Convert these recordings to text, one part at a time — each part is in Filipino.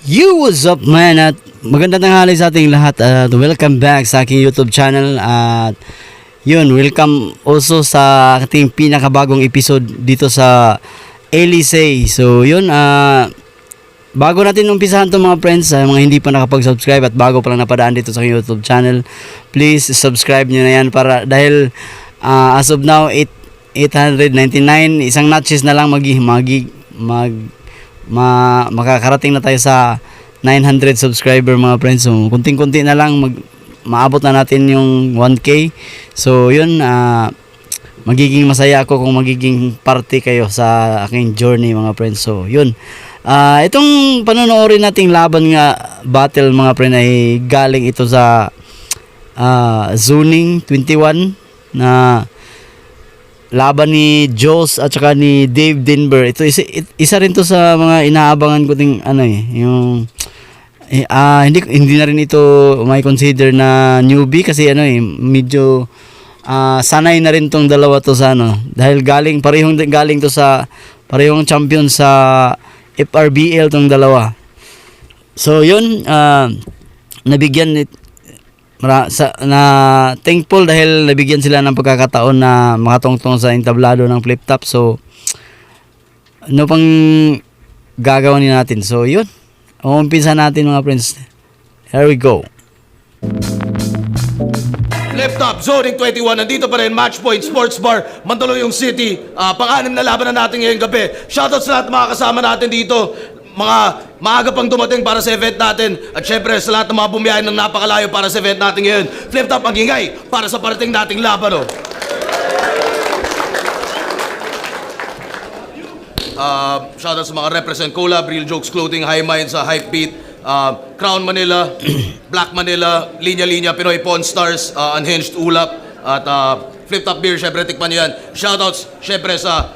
What's up man at magandang tanghali sa ating lahat at welcome back sa aking YouTube channel at yun, welcome also sa ating pinakabagong episode dito sa Elisay. So yun, bago natin umpisahan itong mga friends, mga hindi pa nakapag-subscribe at bago pa lang napadaan dito sa aking YouTube channel, please subscribe nyo na yan para dahil as of now 899, isang notches na lang makakarating na tayo sa 900 subscriber mga friends. So kunting-kunti na lang maabot na natin yung 1K. So yun, magiging masaya ako kung magiging parte kayo sa aking journey mga friends. So yun, itong panonoorin nating laban nga battle mga friends ay galing ito sa Zoning 21 na laban ni Joss at saka ni Dave Denver. Ito isa rin to sa mga inaabangan ko ting yung hindi na rin ito may consider na newbie kasi medyo sanay na rin tong dalawa to sa dahil parehong galing to sa parehong champion sa FRBL tong dalawa. So yun, nabigyan na thankful dahil nabigyan sila ng pagkakataon na makatungtong sa entablado ng flip top. So ano pang gagawin natin? So yun, umpisa natin mga friends. Here we go. Flip top, Zoning 21, nandito pa rin, Match Point Sports Bar, Mandaluyong City. Pang-anim na laban na natin ngayong gabi. Shoutout sa lahat mga kasama natin dito. Mga maaga pang dumating para sa event natin. At syempre sa lahat ng mga bumiyahe ng napakalayo para sa event natin ngayon. Flip top, magingay para sa parating nating laban. Shoutout sa mga represent Collab, Real Jokes Clothing, High Minds, Hype Beat, Crown Manila, Black Manila, Linya Linya, Pinoy Pawn Stars, Unhinged Ulap, at Flip Top Beer, syempre tikman nyo yan. Shoutouts syempre sa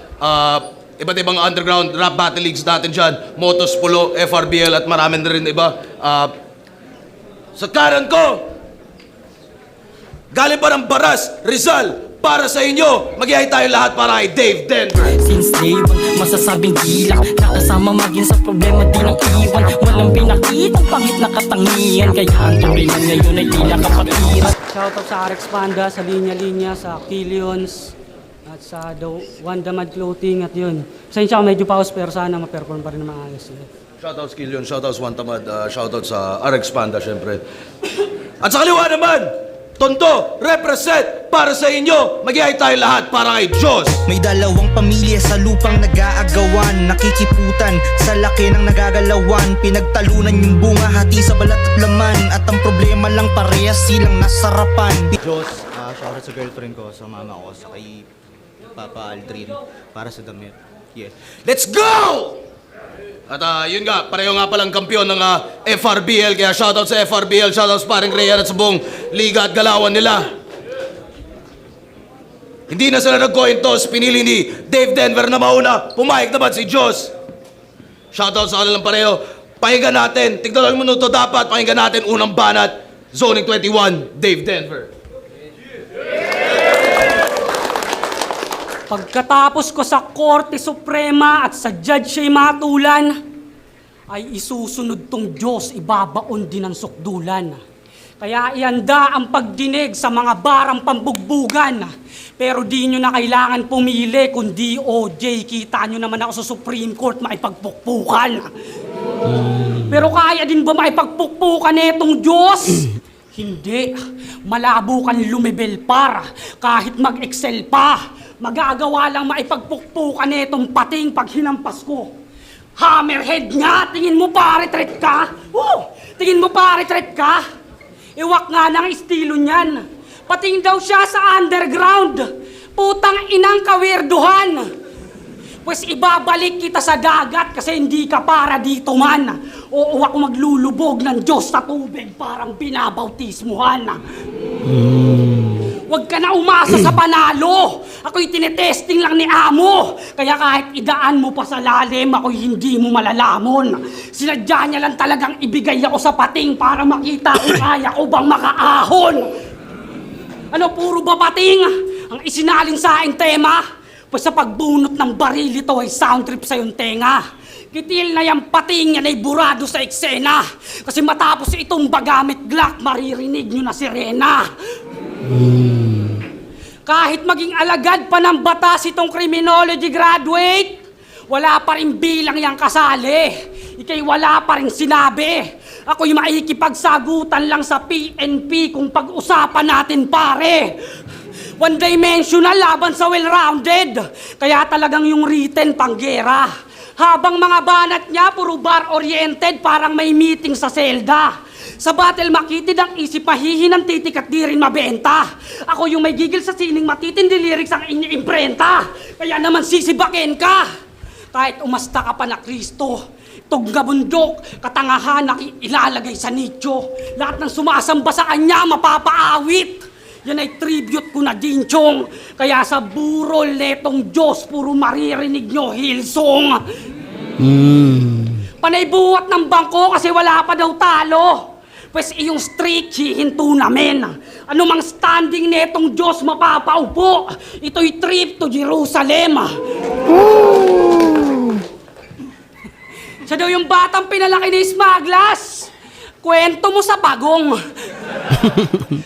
iba't ibang underground rap battle leagues natin dyan, Motos, Polo, FRBL at marami na rin iba. Sa kanan ko, galing pa ng Baras, Rizal, para sa inyo, mag-ihay tayo lahat para kay Dave Denver. Since day one, masasabing gilang nakasama maging sa problema di nang iwan. Walang pinakitang pangit na katangian, kaya ang turingan ngayon ay tila kapatiran. Shoutout sa RX Panda, sa Linya Linya, sa Killions, at sa The Wanda Mad Clothing at yun. Pasensya ako medyo pause pero sana ma-perform pa rin na maayos. Shoutouts Killion, shoutouts Wantamad, shoutouts sa RX Panda syempre. At sa kaliwa naman, Tondo, represent para sa inyo. Mag-ihay tayo lahat para kay Joss. May dalawang pamilya sa lupang nag-aagawan, nakikiputan sa laki ng nagagalawan. Pinagtalunan yung bunga, hati sa balat at laman, at ang problema lang parehas silang nasarapan. Diyos, shoutout sa girlfriend ko, sa mama ko, sa kay Papa Aldrin, para sa damit. Yeah. Let's go! At yun nga, pareho nga palang kampiyon ng FRBL. Kaya shoutout sa FRBL, shoutout sa paring Rayan at sa buong liga at galawan nila. Hindi na sila nag-coin toss, pinili ni Dave Denver na mauna. Pumayag naman si Joss. Shoutout sa kanilang pareho. Pakinggan natin, tignan lang minuto dapat, pakinggan natin unang banat. Zoning 21, Dave Denver. Pagkatapos ko sa Korte Suprema at sa Judge siya'y matulan, ay isusunod tong Diyos, ibabaon din ang sukdulan. Kaya ianda ang pagdinig sa mga barang pambugbugan. Pero di nyo na kailangan pumili, kundi OJ, kita nyo naman ako sa Supreme Court maipagpukpukan. Pero kaya din ba maipagpukpukan itong Diyos? Hindi. Malabo kang lumibel para kahit mag-excel pa. Magagawa lang maipagpukpukan itong pating pag hinampas ko. Hammerhead nga! Tingin mo pa retreat ka? Tingin mo pa retreat ka? Iwak nga ng estilo niyan. Pating daw siya sa underground. Putang inang kawirduhan. Pues ibabalik kita sa dagat kasi hindi ka para dito man. O ako maglulubog ng Diyos sa tubig parang binabautismuhan. Huwag ka na umasa sa panalo. Ako'y tinetesting lang ni Amo. Kaya kahit idaan mo pa sa lalim, ako'y hindi mo malalamon. Sinadya niya lang talagang ibigay ako sa pating para makita kung kaya ko bang makaahon. Ano, puro ba pating ang isinalin sa aking tema? Pues sa pagbunot ng baril ito ay sound trip sa iyong tenga. Kitil na yung pating yan ay burado sa eksena. Kasi matapos itong bagamit Glock, maririnig nyo na sirena. Kahit maging alagad pa ng batas itong criminology graduate, wala pa rin bilang yang kasali. Ika'y wala pa rin sinabi. Ako'y maikipagsagutan lang sa PNP kung pag-usapan natin pare. One-dimensional laban sa well-rounded. Kaya talagang yung written panggera. Habang mga banat niya puro bar-oriented, parang may meeting sa selda. Sa battle makitid ang isip mahihinang titik at di rin mabenta. Ako yung may gigil sa sining matitindi lyrics ang inyong imprenta. Kaya naman sisibakin ka. Kahit umasta ka pa na Kristo, tugga bundok, katangahan na ilalagay sa nicho. Lahat ng sumasamba sa kanya mapapaawit. Yan ay tribute ko na Jinchong. Kaya sa burol netong Diyos, puro maririnig nyo Hillsong. Panay buhat ng bangko kasi wala pa daw talo. Pues iyong street, hihinto namin. Ano mang standing netong Diyos mapapaupo. Ito'y trip to Jerusalem. Siya daw yung batang pinalaki ni Smaglas. Kwento mo sa bagong.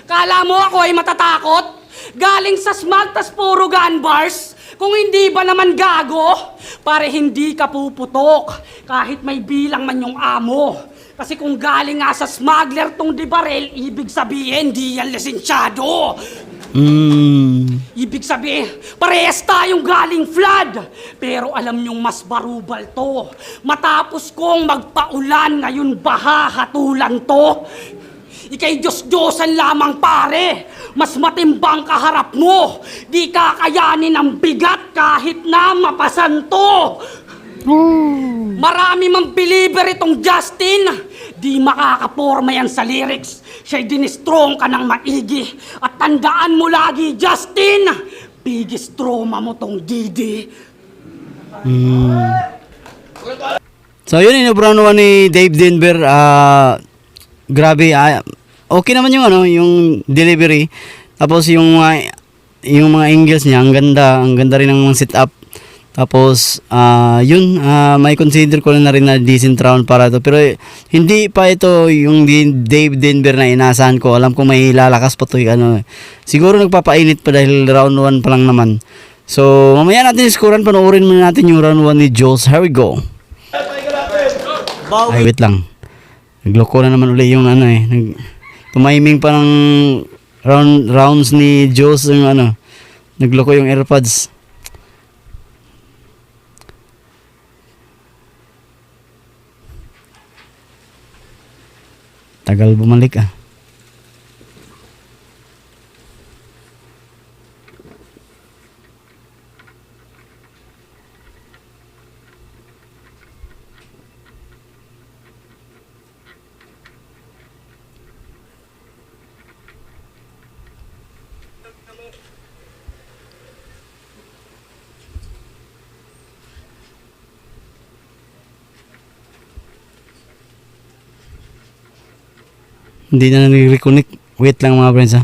Kala mo ako ay matatakot? Galing sa smag tas puro gun bars? Kung hindi ba naman gago? Pare hindi ka puputok kahit may bilang man yung amo. Kasi kung galing nga sa smuggler tong di barel, ibig sabihin di yan lisensyado. Ibig sabihin, parehas tayong galing flood. Pero alam nyong mas barubal to. Matapos kong magpaulan, ngayon baha hatulan to. Ika'y Diyos-Diyosan lamang pare. Mas matimbang kaharap mo. Di kakayanin ang bigat kahit na mapasan to. Marami mang believer itong Justin. Di makakaporma yan sa lyrics. Siya'y dinistrong ka ng maigi. At tandaan mo lagi, Justin, biggest trauma mo tong Didi. So yun, inobran ni Dave Denver. Grabe, okay naman yung yung delivery. Tapos yung mga angles niya, ang ganda rin ng mga setup. Tapos yun, may consider ko na rin na decent round para ito. Pero hindi pa ito yung Dave Denver na inaasahan ko. Alam ko may lalakas pa ito siguro nagpapainit pa dahil round 1 pa lang naman. So mamaya natin scorean, panoorin muna natin yung round 1 ni Jules. Here we go. Ay, wait lang. Nagloko na naman uli yung tumiming pa ng rounds ni Jules yung nagloko yung AirPods. Tagal bumalik Hindi na nag-reconnect. Wait lang mga friends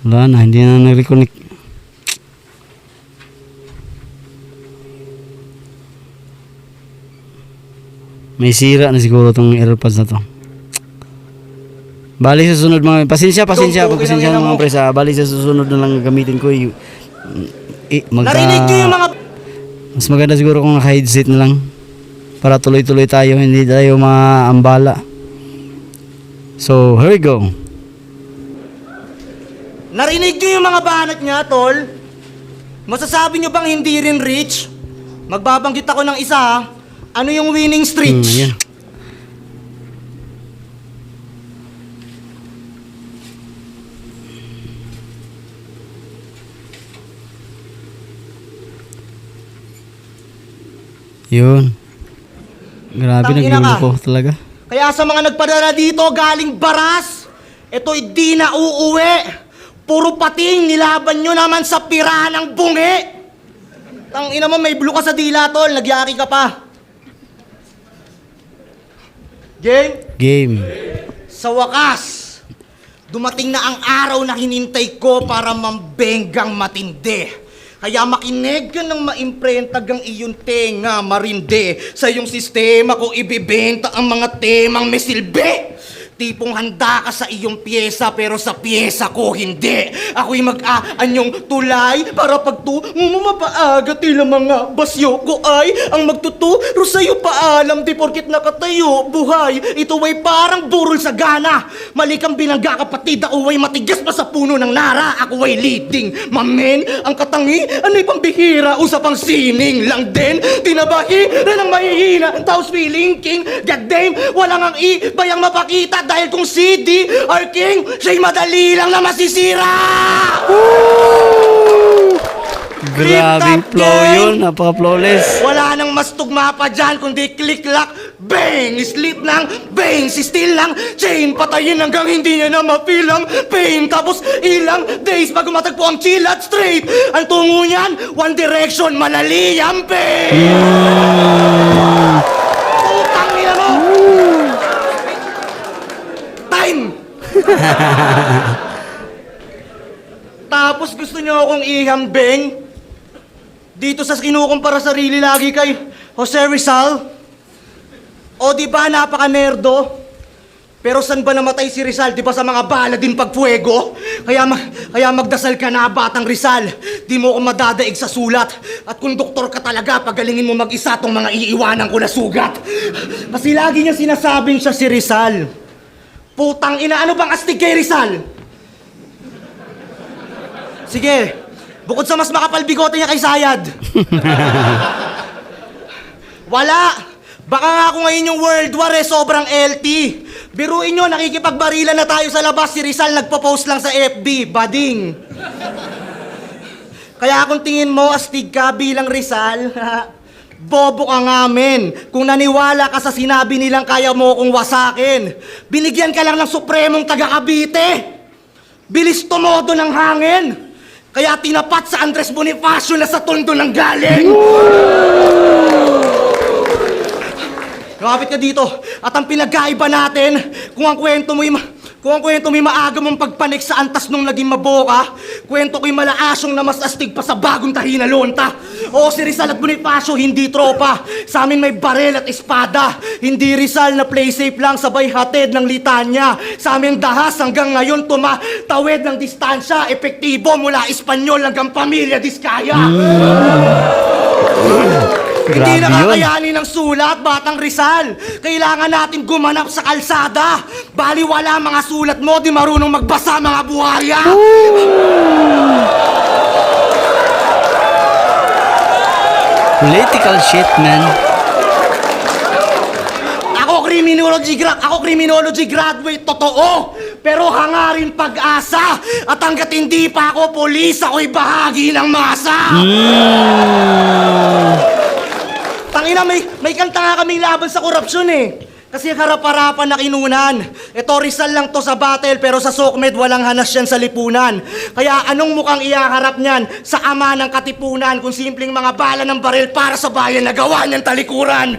Wala na, hindi na nag-reconnect. May sira na siguro tong AirPods na to. Bali sa susunod mga pasensya mga friends bali sa susunod na lang gamitin ko yung Narinig nyo yung mga... Mas maganda siguro kung naka-headset na lang para tuloy-tuloy tayo, hindi tayo maambala. So, here we go. Narinig nyo yung mga banat niya, tol? Masasabi nyo bang hindi rin rich? Magbabanggit ako ng isa, Ano yung winning streak? Yan. Yun. Grabe, Tangina ka. nagluloko talaga. Kaya sa mga nagpadala dito galing Baras, ito'y di na uuwi. Puro pating nilaban nyo naman sa pirahan ng bungi. Tangina mo, may blue ka sa dila, tol. Nagyaki ka pa. Game? Game. Sa wakas, Dumating na ang araw na hinintay ko para mambenggang matindi. Kaya makinig ka ng maimprentag ang iyong tenga marindi. Sa iyong sistema ko ibibenta ang mga temang may silbi. Tipong handa ka sa iyong pyesa pero sa pyesa ko hindi. Ako'y mag-aanyong tulay para mapaaga tila mga basyo ko ay ang magtuturo sa'yo paalam di porkit nakatayo buhay. Ito ay parang burol sa gana. Mali kang binangga kapatid, ako ay matigas pa sa puno ng nara. Ako ay leading mamen, ang katangi ano'y pambihira, usapang sining lang din. Tinabahi na ng mahihina, taos feeling king. God damn, walang ang ibayang mapakita dahil kung CD or king, siya'y madali lang na masisira! Grabing Tip-top, flow gang! yun, napaka-flawless. Wala nang mas tugma pa dyan, kundi click-lock, bang! Slip ng bang! Si still lang, chain, patayin hanggang hindi niya na mapilang pain. Tapos ilang days bago matagpo ang chill at straight. Ang tungo niyan, one direction, malali ang pain! Putang ina mo! Time! Tapos gusto niyo akong ihambing? Dito sa kinukumpara sarili lagi kay Jose Rizal? O di ba napaka-nerdo? Pero saan ba namatay si Rizal? Di ba sa mga bala din pagpuego? Kaya magdasal ka na, batang Rizal. Di mo ako madadaig sa sulat. At kung doktor ka talaga, pagalingin mo mag-isa tong mga iiwanan ko na sugat. Kasi lagi niya sinasabing siya si Rizal. Putang ina, ano bang astig kay Rizal? Sige, bukod sa mas makapal bigote niya kay Sayad. Wala! Baka nga ako ngayon yung World War sobrang LT. Biruin nyo, nakikipagbarilan na tayo sa labas. Si Rizal nagpo-post lang sa FB, bading. Kaya kung tingin mo astig ka bilang Rizal, bobo ka nga men. Kung naniwala ka sa sinabi nilang kaya mo kong wasakin, binigyan ka lang ng supremong taga Cavite. Bilis tumodo ng hangin. Kaya tinapat sa Andres Bonifacio na sa tondo ng galing. Kapit ka dito. At ang pinagkaiba natin, kung ang kwento mo'y maaga mong pagpanik sa antas nung naging maboka, kwento ko'y malaasyong na mas astig pa sa bagong tahi na lonta. O si Rizal at Bonifacio, hindi tropa. Sa amin may barel at espada. Hindi Rizal na play safe lang sabay hatid ng litanya. Sa aming dahas hanggang ngayon tumatawid ng distansya. Epektibo mula Espanyol hanggang Pamilya Diskaya. Hindi Grabe nakakayanin ng sulat, batang Rizal. Kailangan natin gumanap sa kalsada. Baliwala mga sulat mo, di marunong magbasa mga buhaya. Political shit, man. Ako criminology graduate, totoo. Pero hangarin pag-asa. At hanggat hindi pa ako polis, ako'y bahagi ng masa. Tangina, may kanta nga kaming laban sa korupsyon eh. Kasi harap-harapan na kinunan. Ito Rizal lang to sa battle pero sa SOCMED walang hanas yan sa lipunan. Kaya anong mukhang iyaharap niyan sa ama ng katipunan kung simpleng mga bala ng baril para sa bayan na gawa niyang talikuran.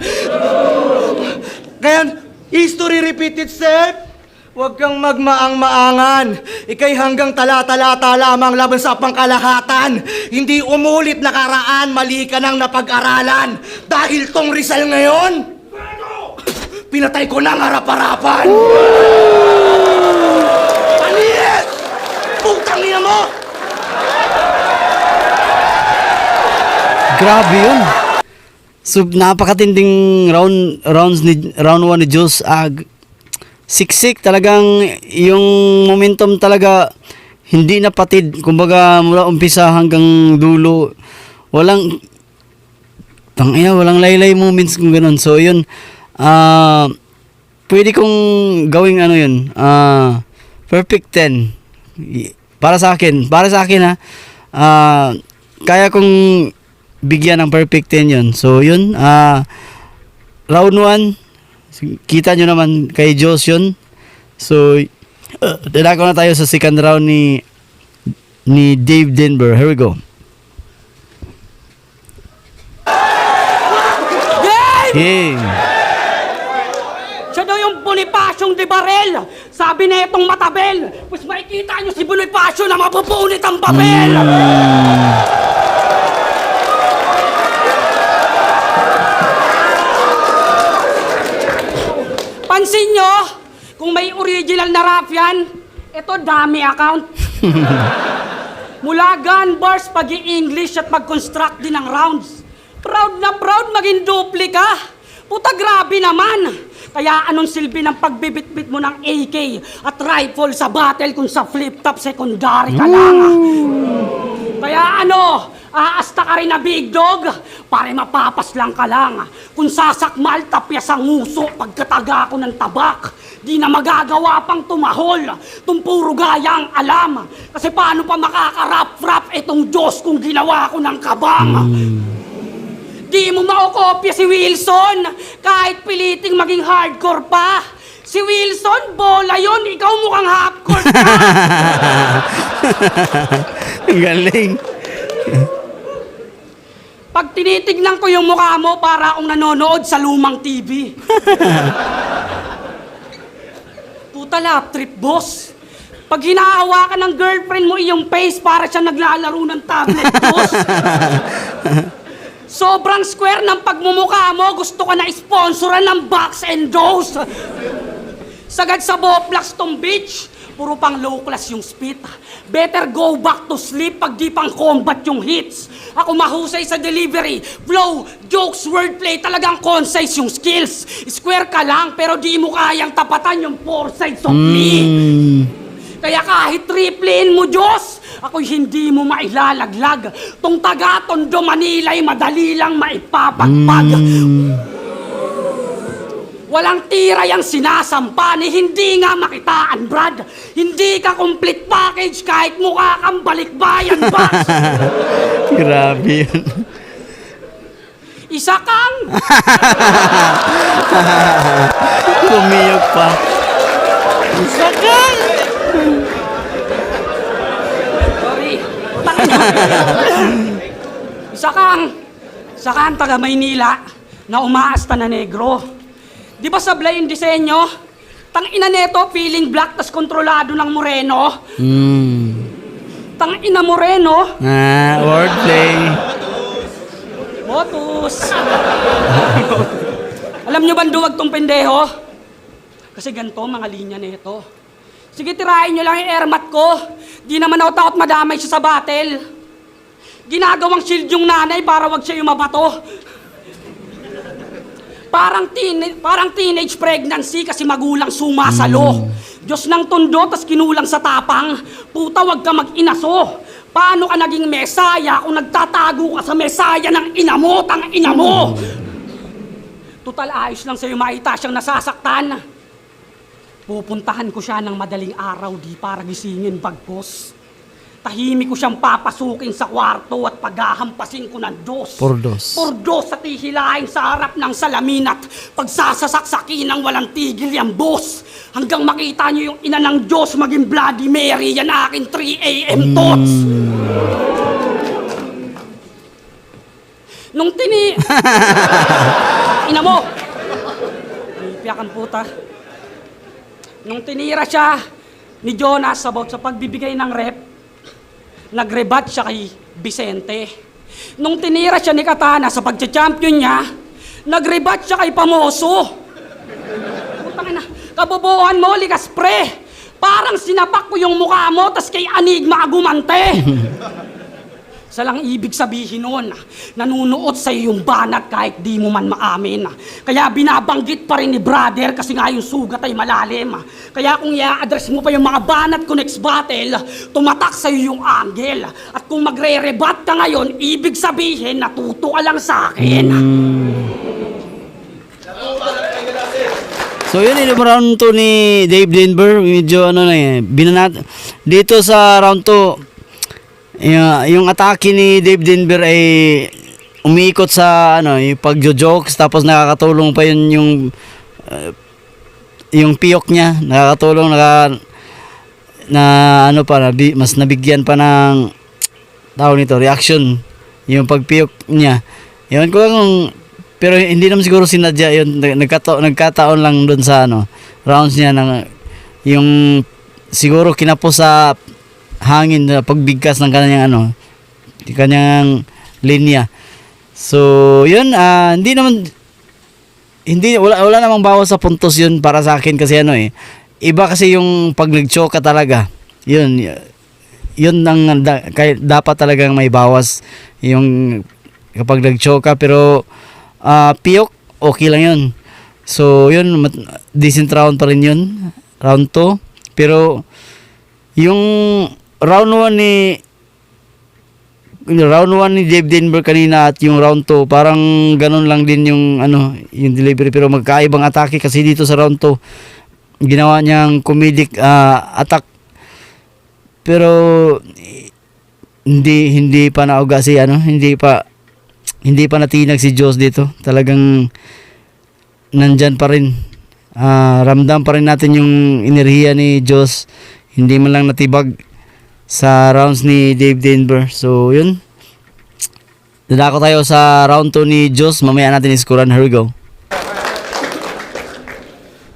Ngayon, history repeat itself. Huwag kang magmaang-maangan. Ika'y hanggang tala-talata lamang laban sa pangkalahatan. Hindi umulit nakaraan, mali ka nang napag-aralan. Dahil tong Rizal ngayon, pinatay ko ng harap-harapan. Panis! Putang ina mo! Grabe yun. So, napakatinding round 1 ni Jules Ag. Siksik talagang yung momentum talaga hindi napatid. Kumbaga mula umpisa hanggang dulo. Walang laylay moments kung ganun. So, yun. Pwede kong gawing ano yun. Perfect 10. Para sa akin ha. Kaya kong bigyan ng perfect 10 yun. So yun, round 1, kita nyo naman kay Diyos yun. So, dadako na tayo sa second round ni Dave Denver. Here we go. Game! Game! Siya daw yung Bonifaciong de Barel. Sabi na itong matabel, pues makikita nyo si Bonifacio na mapupunit ang papel. Pansin nyo, kung may original na rap yan, ito dami account. Mula gun bars, pag-i-English at mag-construct din ng rounds. Proud na proud maging dupli ka. Puta, grabe naman. Kaya anong silbi ng pagbibitbit mo ng AK at rifle sa battle kung sa flip-top secondary ka lang? Kaya ano, aasta ka rin na big dog, pare mapapas lang ka lang. Kung sasakmal, tapyas ang nguso pagkataga ko ng tabak. Di na magagawa pang tumahol, tumpuro gaya ang alam. Kasi paano pa makakarap-rap itong Diyos kung ginawa ko ng kabang? Di mo maokopya si Wilson, kahit piliting maging hardcore pa. Si Wilson, bola yon, ikaw mukhang half-court ka. Galing. Pag tinitignan ko yung mukha mo, para akong nanonood sa lumang TV. Puta lap trip, boss. Pag hinahawakan ng girlfriend mo iyong face, para siya naglalaro ng tablet, boss. Sobrang square ng pagmumukha mo, gusto ka na sponsoran ng box and dose. Sagad sa Boplex tong bitch, puro pang low class yung spit. Better go back to sleep pag di pang combat yung hits. Ako mahusay sa delivery, flow, jokes, wordplay, talagang concise yung skills. Square ka lang pero di mo kayang tapatan yung four sides of me. Kaya kahit triplin mo, Diyos, ako'y hindi mo mailalaglag. Tong taga-Tondo, Manila'y madali lang maipapagpag. Walang tira yung sinasampa ni hindi nga makitaan, Brad. Hindi ka complete package kahit mukha kang balikbayan, boss. Grabe yun. Isa kang... Kumiyok pa. Isa kang! Sorry. Isa kang taga Maynila na umaasta na negro. Di ba sablay yung disenyo? Tang-ina neto, feeling black tas kontrolado ng moreno. Tang-ina moreno. Wordplay. Botus. Alam nyo ba duwag tong pendeho? Kasi ganito mga linya neto. Sige, tirahin nyo lang yung airmat ko. Di naman ako takot madamay siya sa battle. Ginagawang shield yung nanay para wag siya yung mabato. Parang teenage pregnancy kasi magulang sumasalo. Diyos ng Tondo tas kinulang sa tapang. Puta, wag ka mag-inaso. Paano ka naging mesaya kung nagtatago ka sa mesaya ng ina mo, tang ina mo? Tutal ayos lang sa'yo makita siyang nasasaktan. Pupuntahan ko siya ng madaling araw di para gisingin bagkos. Tahimik ko siyang papasukin sa kwarto at paghahampasin ko ng dos. Pordos. Pordos at ihilahin sa harap ng salamin at pagsasasaksakin ng walang tigil yung boss. Hanggang makita niyo yung ina ng Diyos maging Bloody Mary, yan aking 3 a.m. thoughts. Nung ina mo! Ipiyakan puta. Nung tinira siya ni Jonas about sa pagbibigay ng rep, nagrebat siya kay Vicente. Nung tinira siya ni Katana sa pagcha-champion niya, nagrebat siya kay Pamoso. Putang ina, kabobohan mo, likas pre. Parang sinapak ko yung mukha mo, tas kay Anigma agumante. Sa lang ibig sabihin nun, nanunuot sa yung banat kahit di mo man maamin. Kaya binabanggit pa rin ni brother kasi nga yung sugat ay malalim. Kaya kung i-address mo pa yung mga banat ko next battle, tumatak sa'yo yung angle. At kung magre-rebat ka ngayon, ibig sabihin natuto ka lang sa akin. So yun, yung round 2 ni Dave Denver, medyo ano na eh, binanat. Dito sa round 2, yung atake ni Dave Denver ay umiikot sa ano, yung pagjo-jokes, tapos nakakatulong pa yun yung piyok niya, nakakatulong na ano pa, mas nabigyan pa ng tao nito, reaction, yung pagpiyok niya. Yun ko lang, pero hindi naman siguro sinadya yun, nagkataon lang doon sa ano, rounds niya yung siguro kinapos sa hangin na pagbigkas ng kanyang kanyang linya. So, yun, wala namang bawas sa puntos yun para sa akin kasi iba kasi yung pag nag-choke ka talaga. Yun ang dapat talagang may bawas yung kapag nag-choke ka, pero piyok, okay lang yun. So, yun, decent round pa rin yun. Round 2. Pero, yung round 1 ni Dave Denver kanina at yung round 2, parang ganun lang din yung yung delivery, pero magkaibang atake kasi dito sa round 2 ginawa niyang comedic attack, pero hindi pa nauga si hindi pa natinag si Diyos dito. Talagang nandyan pa rin, ramdam pa rin natin yung enerhiya ni Diyos, hindi man lang natibag sa rounds ni Dave Denver. So, yun. Dadako tayo sa round 2 ni Jos. Mamaya natin iskuran. Here we go.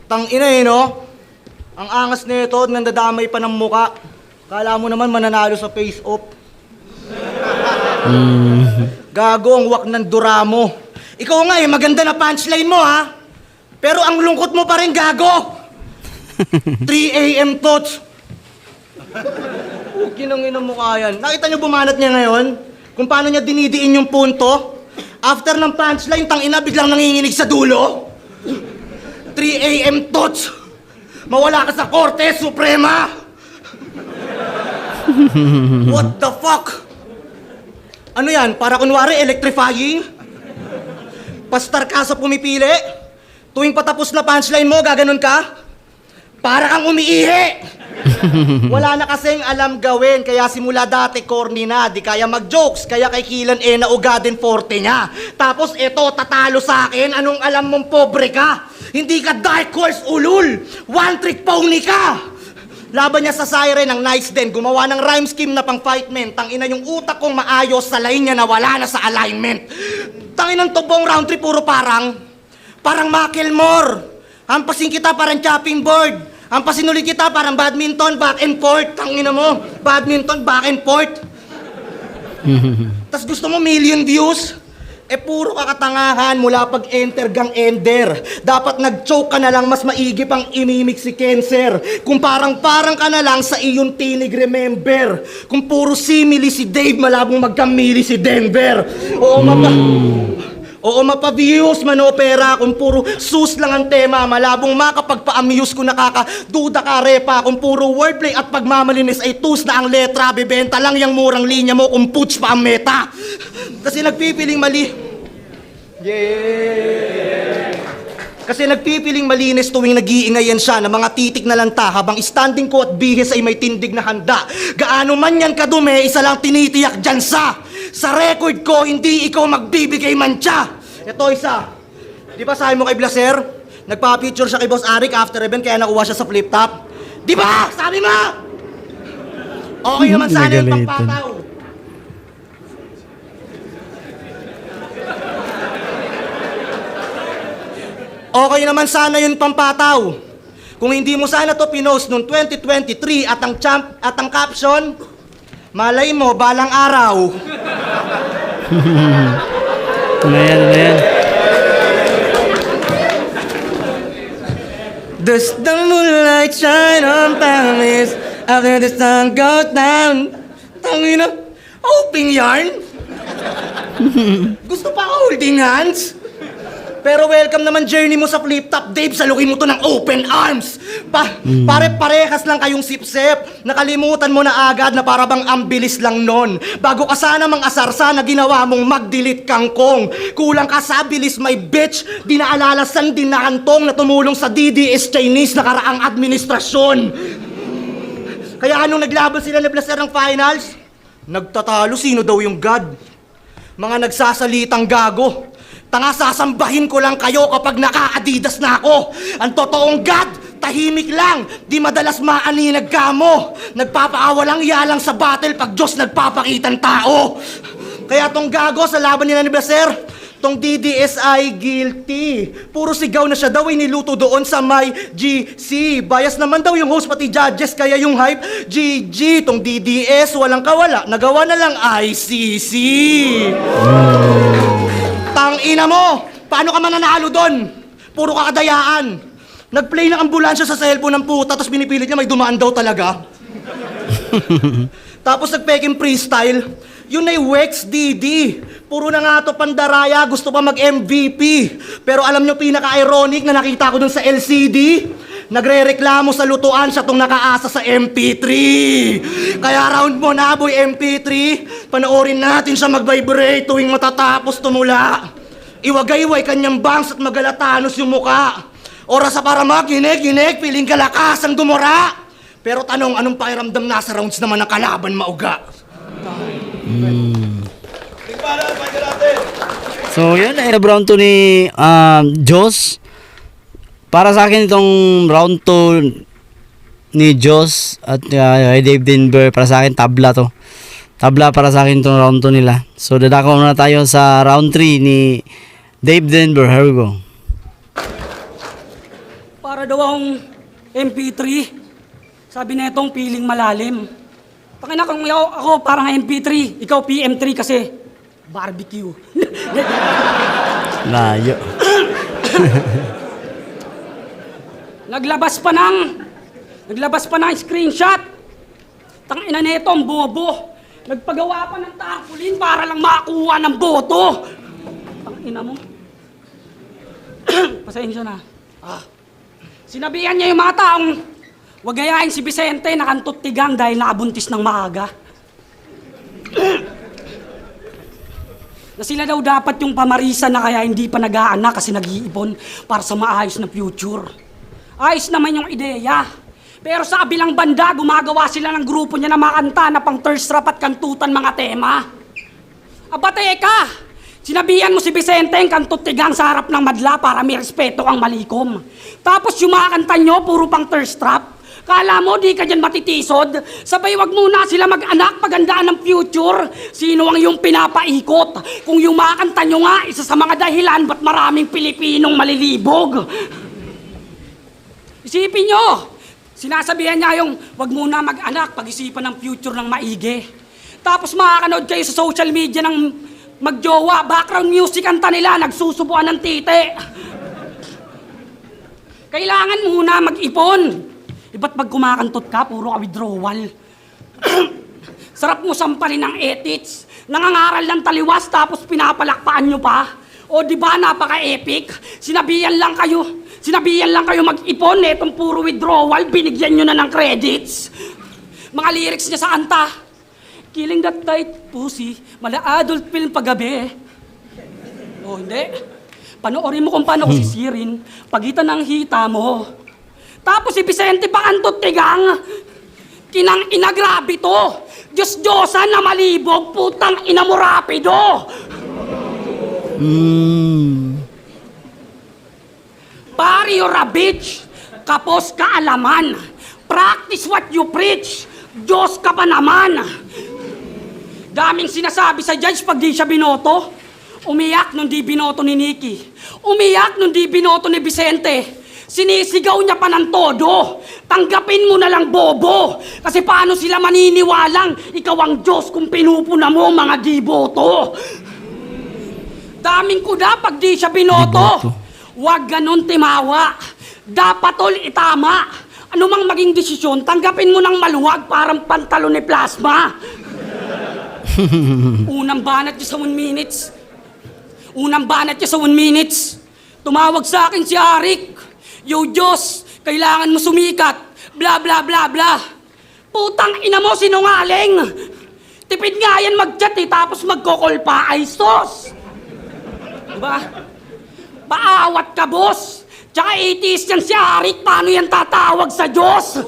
Tangina no? Ang angas nito, nandadamay pa ng muka. Kala mo naman mananalo sa face-off. Gago ang wak ng dura mo. Ikaw nga maganda na punchline mo ha. Pero ang lungkot mo pa rin, gago. 3 a.m. thoughts. Ginangin ang mukha yan. Nakita niyo bumanat niya ngayon? Kung paano niya dinidiin yung punto? After ng punchline, tangina, biglang nanginginig sa dulo. 3 a.m. thoughts. Mawala ka sa Korte Suprema. What the fuck? Ano yan? Para kunwari electrifying? Pastar ka sa pumipili? Tuwing patapos na punchline mo, gaganon ka? Para kang umiihi! Wala na kasing alam gawin, kaya simula dati corny na, di kaya mag-jokes, kaya kay Kilan naugadin forte niya. Tapos eto, tatalo sa akin, anong alam mong pobre ka? Hindi ka dark horse ulul, one trick pony ka! Laban niya sa Siren ng Nice Den, gumawa ng rhyme scheme na pang fight men. Tangina yung utak kong maayos sa line niya na wala na sa alignment. Tangina ng tubong round trip, puro parang Macklemore. Hampasin kita parang chopping board. Hampasin ulit kita parang badminton, back and forth. Tangina mo, badminton, back and forth. Tas gusto mo million views? Puro kakatangahan mula pag-enter gang ender. Dapat nag-choke ka na lang, mas maigi pang imimik si cancer. Kung parang ka na lang sa iyong tinig, remember. Kung puro simili si Dave, malabong magkamili si Denver. Oo, mapa-views, manopera. Kung puro sus lang ang tema, malabong makapagpa-amuse kung nakakaduda ka repa. Kung puro wordplay at pagmamalinis ay tus na ang letra, bibenta lang yung murang linya mo kung puts pa ang meta. Kasi nagpipiling mali. Kasi nagpipiling malinis tuwing nag-iingayan siya ng mga titik na lanta habang standing ko at bihis ay may tindig na handa. Gaano man yan kadumi, isa lang tinitiyak dyan sa record ko, hindi ikaw magbibigay mantsa. Ito isa. Di ba sabi mo kay Blaser? Nagpa-picture siya kay Boss Arik after event kaya nakuha siya sa flip top. Di ba? Sabi mo! Okay naman sana yung pangpataw. Okay naman sana yun pampataw. Kung hindi mo sana to pinost noong 2023 at ang caption, malay mo, balang araw. Ano yan? Does the moonlight shine on Paris after the sun goes down? Tangina, open yarn? Gusto pa holding hands? Pero welcome naman journey mo sa flip top, Dave. Salukin mo to ng open arms. Pare-parehas lang kayong sip-sip. Nakalimutan mo na agad na para bang ang bilis lang nun. Bago ka sana mang asarsa na ginawa mong mag-delete kangkong. Kulang ka sa bilis, my bitch. Di naalala san din na hantong na tumulong sa DDS Chinese na karaang administrasyon. Kaya anong naglaban sila ni Blaser ng finals? Nagtatalo, sino daw yung God? Mga nagsasalitang gago. Tanga, sasambahin ko lang kayo kapag naka-Adidas na ako. Ang totoong God, tahimik lang. Di madalas maaninag ka mo. Nagpapaawalang yalang sa battle pag Diyos nagpapakitang tao. Kaya tong gago sa laban nila ni Blaser, Tong DDSI guilty. Puro sigaw na siya daw ay niluto doon sa may GC. Bias naman daw yung host pati judges kaya yung hype GG. Tong DDS walang kawala. Nagawa na lang ICC. Tangina mo! Paano ka mananalo doon? Puro kakadayaan. Nag-play ng ambulansya sa cellphone ng puta tapos pinipilit niya may dumaan daw talaga. Tapos nag-peking freestyle. Yun ay Wex DD. Puro na nga to pandaraya, gusto pa mag-MVP. Pero alam nyo pinaka-ironic na nakita ko dun sa LCD? Nagre-reklamo sa lutuan siya tong nakaasa sa MP3. Kaya round mo na boy MP3. Panoorin natin siya mag-vibrate tuwing matatapos tumula. Iwagayway kanyang bangs at magalatanos yung muka. Oras sa para maginig, piling kalakas ang dumura. Pero tanong, anong pakiramdam nasa rounds naman ng kalaban mauga? So yun, round 2 ni Joss. Para sa akin itong round 2 ni Joss at kay Dave Denver, para sa akin tabla to. Tabla para sa akin itong round 2 nila. So dadako muna tayo sa round 3 ni Dave Denver. Here we go. Para daw akong MP3. Sabi na itong piling malalim. Pakina kung ako parang MP3, ikaw PM3 kasi barbecue. Layo. Naglabas pa ng screenshot. Tangina nito ang bobo. Nagpagawa pa ng tarpaulin para lang makakuha ng boto. Tangina mo. Pasensya na. Sinabihan niya yung mga taong wag gayahin si Vicente na kantot tigang dahil nakabuntis ng maaga. Na sila daw dapat yung pamarisan na kaya hindi pa nag-aanak kasi nag-iipon para sa maayos na future. Ayos naman yung ideya. Pero sa kabilang banda, gumagawa sila ng grupo niya na makanta na pang thirst trap at kantutan mga tema. Aba teka! Sinabihan mo si Vicente ang kantot tigang sa harap ng madla para may respeto ang malikom. Tapos yung mga kanta nyo, puro pang thirst trap. Kala mo di ka dyan matitisod? Sabay wag muna sila mag-anak, pagandaan ng future. Sino ang yung pinapaikot? Kung yung mga kanta nyo nga, isa sa mga dahilan ba't maraming Pilipinong malilibog. Isipin nyo, sinasabihan niya yung wag muna mag-anak, pag-isipan ng future ng maigi. Tapos makakanood kayo sa social media ng magjowa, background music kanta nila, nagsusubuan ng tite. Kailangan muna mag-ipon. Iba't pag kumakantot ka, puro ka withdrawal. Sarap mo sampalin ng ethics. Nangangaral ng taliwas tapos pinapalakpaan nyo pa. O di ba napaka-epic? Sinabihan lang kayo mag-ipon, etong puro withdrawal, binigyan nyo na ng credits. Mga lyrics niya sa kanta. Killing that tight pussy, mala adult film paggabi. O hindi. Panoorin mo kung paano ko sisirin, pagitan ng hita mo. Tapos si Vicente pa kantot tigang. Kinang ina, grabe to. Diyos-Diyosan na malibog, putang ina mo rapido. Pare, you're a bitch. Kapos ka alaman. Practice what you preach. Diyos ka pa naman. Daming sinasabi sa judge pag di siya binoto. Umiyak nung di binoto ni Nikki. Umiyak nung di binoto ni Vicente. Sinisigaw niya pa ng todo. Tanggapin mo na lang, bobo. Kasi paano sila maniniwalang ikaw ang Diyos kung pinupuna mo mga di boto? Daming kuda pag di siya binoto. Huwag ganon timawa. Dapat tol itama. Ano mang maging desisyon, tanggapin mo ng maluwag parang pantalon ni Plasma. Unang banat niya sa 1 minutes. Tumawag sa akin si Arik. Yo Diyos, kailangan mo sumikat. Bla bla bla bla. Putang ina mo, sinungaling. Tipid nga yan mag-chat tapos magkokol pa, ay sos. Diba? Paawat ka, boss. Tsaka 80s yan si Arik, paano yan tatawag sa Diyos?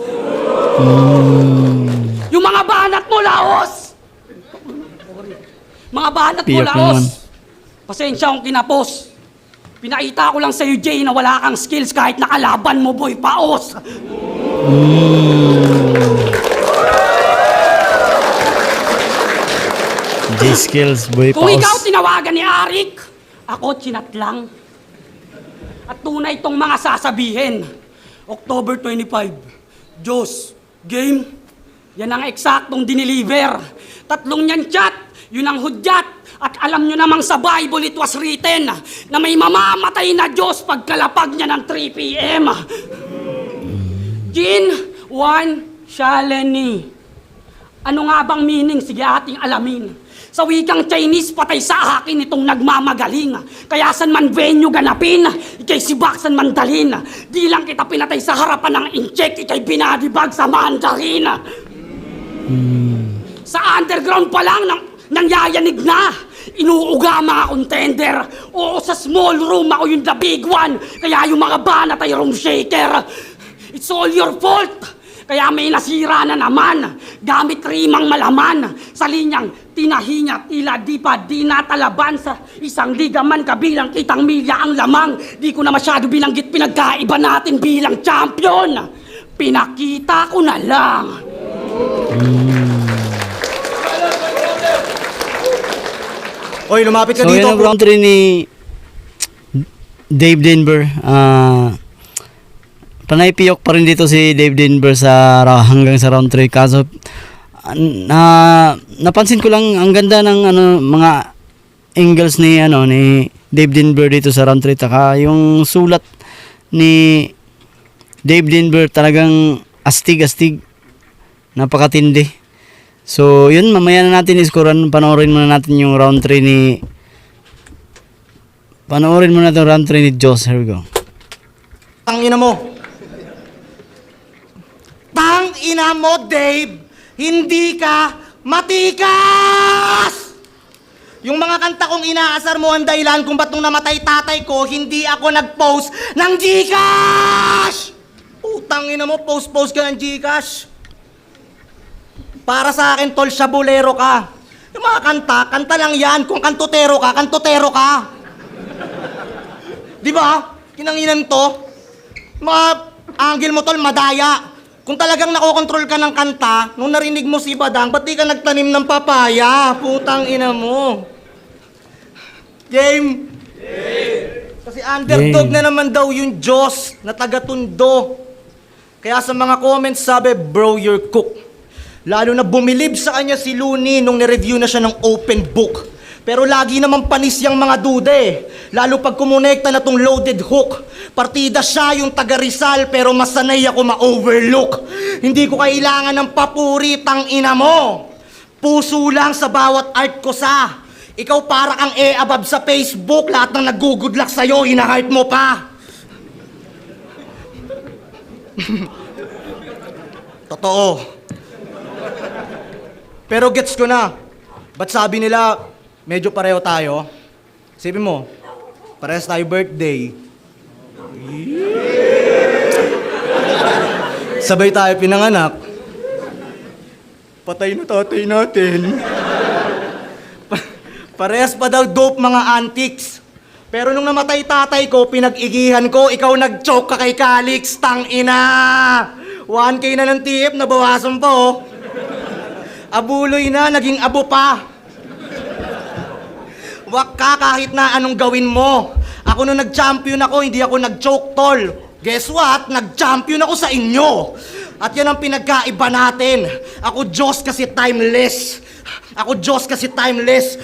Yung mga banat mo, Laos. Mga banat mo, Piyak Laos. naman. Pasensya akong kinapos. Pinakita ko lang sa'yo, Jay, na wala kang skills kahit nakalaban mo, boy, paos. J-Skills, boy, Kung paos. ikaw tinawagan ni Arik, Ako, chinat lang. At tunay itong mga sasabihin. October 25, Diyos, game, yan ang eksaktong diniliver. 3 yan chat, yun ang hudyat. At alam nyo namang sa Bible it was written na may mamamatay na Diyos pagkalapag niya ng 3 p.m. Jin, Juan, Shaleni. Ano nga bang meaning? Sige ating alamin. Sa wikang Chinese, patay sa akin itong nagmamagaling. Kaya san man venue ganapin, ikay si Baksan Mandalin. Di lang kita pinatay sa harapan ng incheck, ikay binadibag sa Mandarin. Sa underground pa lang, nangyayanig na. Inuuga mga contender. Oo, sa small room ako yung the big one. Kaya yung mga banat ay room shaker. It's all your fault. Kaya may nasira na naman. Gamit rimang malaman. Sa linyang tinahinya, tila di pa di natalaban. Sa isang liga man kabilang kitang milya ang lamang. Di ko na masyado binanggit pinagkaiba natin bilang champion. Pinakita ko na lang. Oy, lumapit ka So dito. yun ang round 3 ni Dave Denver. Panay piyok pa rin dito si Dave Denver hanggang sa round 3. Kaso napansin ko lang ang ganda ng mga angles ni Dave Denver dito sa round 3. Taka yung sulat ni Dave Denver talagang astig-astig. Napakatindi. So, yun, mamaya na natin iskuran. Panoorin muna natin yung round 3 ni... Panoorin muna natin yung round 3 ni Joss. Here we go. Tangina mo. Tangina mo, Dave. Hindi ka matikas! Yung mga kanta kong inaasar mo ang dahilan kung ba't nung namatay tatay ko, hindi ako nag-post ng Gcash! Tangina mo, post ka ng Gcash. Para sa akin, tol, bolero ka. Yung mga kanta lang yan. Kung kantutero ka. Di ba? Kinanginan to. Mga angle mo, tol, madaya. Kung talagang nakokontrol ka ng kanta, nung narinig mo si Badang, ba't di ka nagtanim ng papaya? Putang ina mo. Game. Kasi underdog na naman daw yung Diyos na taga-Tondo. Kaya sa mga comments sabi, bro, you're cooked. Lalo na bumilib sa kanya si Looney nung nireview na siya ng open book. Pero lagi naman panis yung mga dude eh. Lalo pag kumonekta na tong loaded hook. Partida siya yung taga Rizal pero masanay ako ma-overlook. Hindi ko kailangan ng papuri, tangina mo. Puso lang sa bawat art ko sa. Ikaw para kang above sa Facebook. Lahat ng nag-good luck sa'yo, hina-heart mo pa. Totoo. Pero gets ko na. Ba't sabi nila, medyo pareho tayo? Sabi mo, parehas tayo birthday. Sabay tayo pinanganak. Patay na tatay natin. Parehas pa daw dope mga antics. Pero nung namatay tatay ko, pinag-igihan ko, ikaw nag-choke ka kay Calix, tangina! 1K na ng tip, nabawasan pa oh. Abuloy na, naging abo pa. Wag ka kahit na anong gawin mo. Ako nung nag-champion ako, hindi ako nag-choke, tol. Guess what? Nag-champion ako sa inyo. At yan ang pinagkaiba natin. Ako Diyos kasi timeless.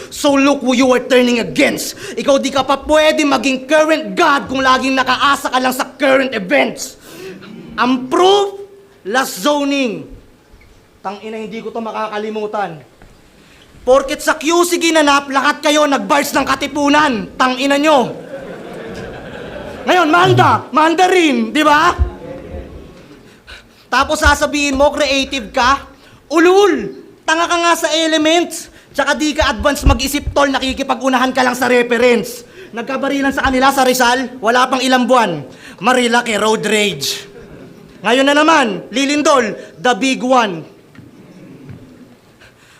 So look who you are turning against. Ikaw di ka pa pwede maging current God kung laging nakaasa ka lang sa current events. Ang proof, last zoning. Tangina, hindi ko to makakalimutan. Porket sa QC ginanap, lahat kayo nag-bars ng katipunan. Tangina nyo. Ngayon, Mandarin, di ba? Tapos sasabihin mo, creative ka? Ulul! Tanga ka nga sa elements. Tsaka di ka advance mag-isip, tol, nakikipag-unahan ka lang sa reference. Nagkabarilan sa kanila sa Rizal, wala pang ilang buwan. Marilaki, road rage. Ngayon na naman, Lilindol, the big one.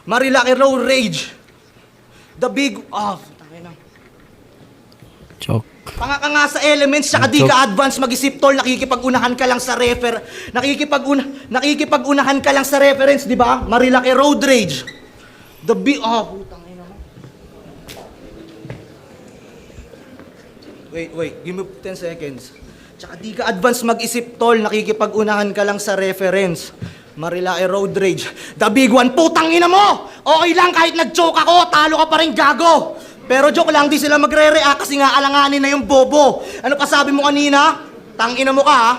Marilaki road rage. The big... tangina. Choke. Tanga ka nga sa elements, tsaka di ka advance mag-isip, tol, nakikipag-unahan ka lang sa nakikipag-unahan ka lang sa reference, di ba? Marilaki road rage. The big... putang ina mo. Wait. Give me 10 seconds. Tsaka di ka advance mag-isip, tol. Nakikipag-unahan ka lang sa reference. Marilaki Road Rage. The big one, putang ina mo! Okay lang kahit nag-choke ako, talo ka pa rin, gago! Pero joke lang, di sila magre-react kasi nga alanganin na yung bobo. Ano pa sabi mo kanina? Tangina mo ka, ha?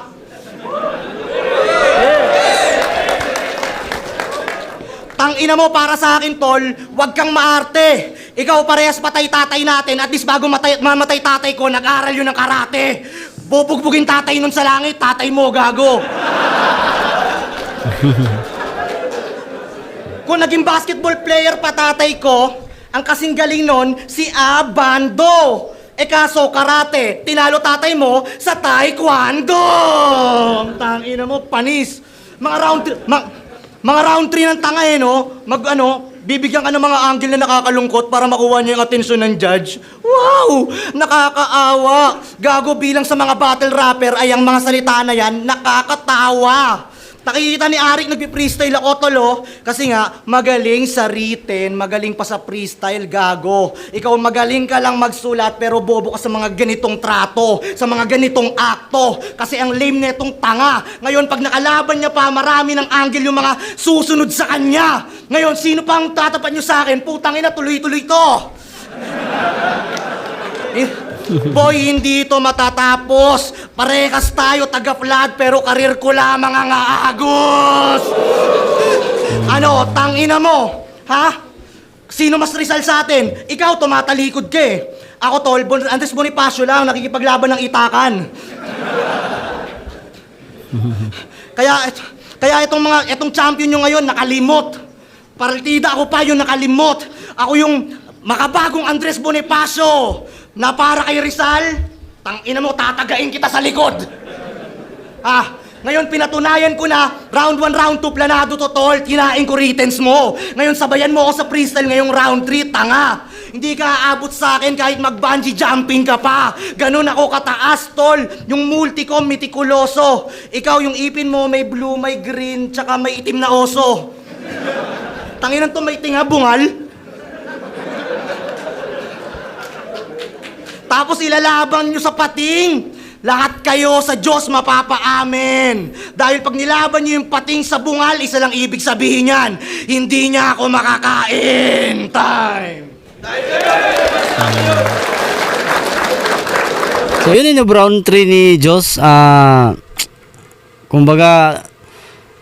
Tangina mo para sa akin, tol, wag kang maarte. Ikaw parehas patay tatay natin, at least bago mamatay tatay ko, nag-aral yun ng karate. Bubugbugin tatay nun sa langit, tatay mo, gago. Kung naging basketball player pa tatay ko, ang kasing galing nun, si Abando. Kaso karate, tinalo tatay mo sa taekwondo. Tangina mo, panis. Mga round 3 ng tanga no? Bibigyan ka ng mga angle na nakakalungkot para makuha niya yung atensyon ng judge. Wow! Nakakaawa! Gago, bilang sa mga battle rapper ay ang mga salita na yan, nakakatawa! Nakikita ni Arik nagpi-freestyle ako, tolo. Kasi nga, magaling sa written, magaling pa sa freestyle, gago. Ikaw magaling ka lang magsulat pero bobo ka sa mga ganitong trato, sa mga ganitong akto. Kasi ang lame netong tanga. Ngayon, pag nakalaban niya pa, marami ng angle yung mga susunod sa kanya. Ngayon, sino pang tatapat niyo sa akin? Putang ina, tuloy-tuloy to. Boy, hindi ito matatapos. Parehas tayo taga-flood pero karir ko lamang ang aagos. Ano, tangina mo? Ha? Sino mas Rizal sa atin? Ikaw, tumatalikod ka eh. Ako, tol, Andres Bonifacio lang, nakikipaglaban ng itakan. Kaya itong champion nyo ngayon, nakalimot. Partida ako pa yung nakalimot. Ako yung makabagong Andres Bonifacio. Na para kay Rizal, tangina mo, tatagain kita sa likod. Ngayon pinatunayan ko na round 1, round 2, planado to, tol. Kinain ko writtens mo. Ngayon sabayan mo ako sa freestyle ngayong round 3, tanga. Hindi ka aabot sa akin kahit mag-bungee jumping ka pa. Ganun ako kataas, tol. Yung multi ko, mitikuloso. Ikaw, yung ipin mo, may blue, may green, tsaka may itim na oso. Tanginan to, may tinga bungal. Tapos ilalaban nyo sa pating. Lahat kayo sa Diyos mapapaamin. Dahil pag nilaban nyo yung pating sa bungal, isa lang ibig sabihin yan. Hindi niya ako makakain. Time! So yun yung round 3 ni Diyos. Kumbaga,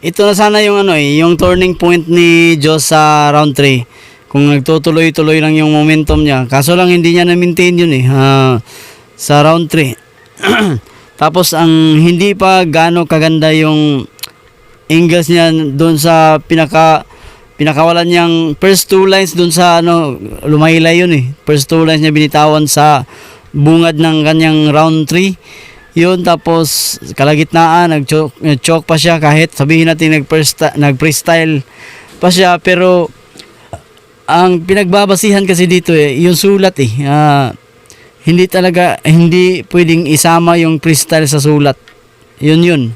ito na sana yung yung turning point ni Diyos sa round 3. Kung nagtutuloy-tuloy lang yung momentum niya. Kaso lang hindi niya na-maintain yun sa round 3. Tapos ang hindi pa gaano kaganda yung angles niya doon sa pinakawalan niyang first 2 lines doon sa lumaylay yun eh. First 2 lines niya binitawan sa bungad ng kanyang round 3. Yun, tapos kalagitnaan nag-choke pa siya kahit sabihin natin nag-freestyle pa siya, pero ang pinagbabasihan kasi dito yung sulat hindi pwedeng isama yung freestyle sa sulat. Yun.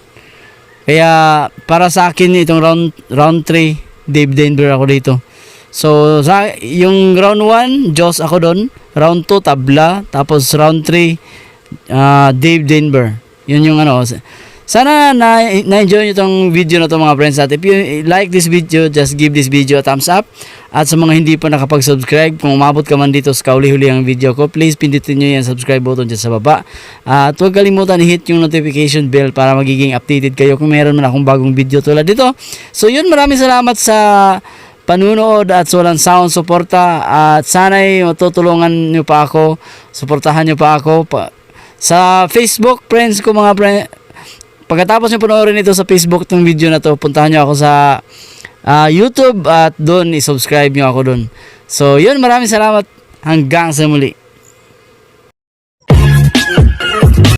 Kaya para sa akin itong round 3, Dave Denver ako dito. So yung round 1, Joss ako doon, round 2 tabla, tapos round 3 Dave Denver. Yun yung Sana na-enjoy nyo itong video na to mga friends. At if you like this video, just give this video a thumbs up. At sa mga hindi pa nakapag-subscribe, kung umabot ka man dito sa kauli-huli ang video ko, please pindutin nyo yung subscribe button dyan sa baba. At huwag kalimutan i-hit yung notification bell para magiging updated kayo kung meron man akong bagong video tulad dito. So yun, maraming salamat sa panunood at sa walang sound suporta. At sana'y matutulungan nyo pa ako, suportahan nyo pa ako sa Facebook, friends ko mga friends. Pagkatapos nyo panoorin ito sa Facebook itong video na to, puntahan nyo ako sa YouTube at doon i-subscribe nyo ako doon. So yun, maraming salamat. Hanggang sa muli.